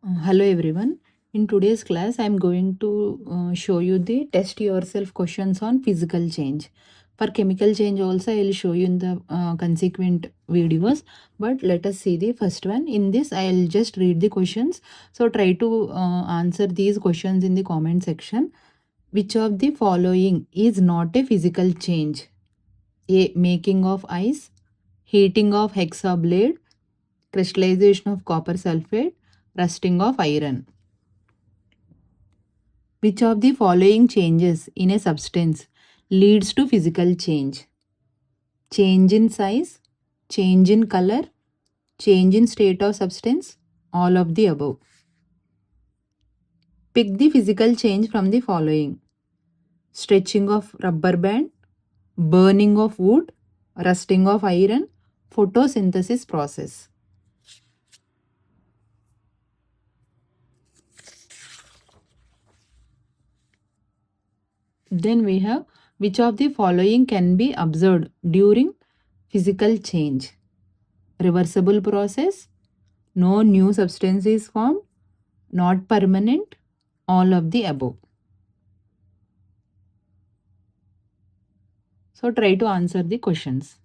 Hello everyone. In today's class, I am going to show you the test yourself questions on physical change. For chemical change also, I will show you in the consequent videos. But let us see the first one. In this, I will just read the questions. So try to answer these questions in the comment section. Which of the following is not a physical change? A. Making of ice, heating of hexa blade, crystallization of copper sulfate, rusting of iron. Which of the following changes in a substance leads to physical change? Change in size, change in color, change in state of substance, all of the above. Pick the physical change from the following: stretching of rubber band, burning of wood, rusting of iron, photosynthesis process. Then we have which of the following can be observed during physical change? Reversible process, no new substance is formed, not permanent, all of the above. So try to answer the questions.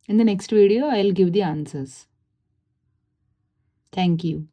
In the next video, I will give the answers. Thank you.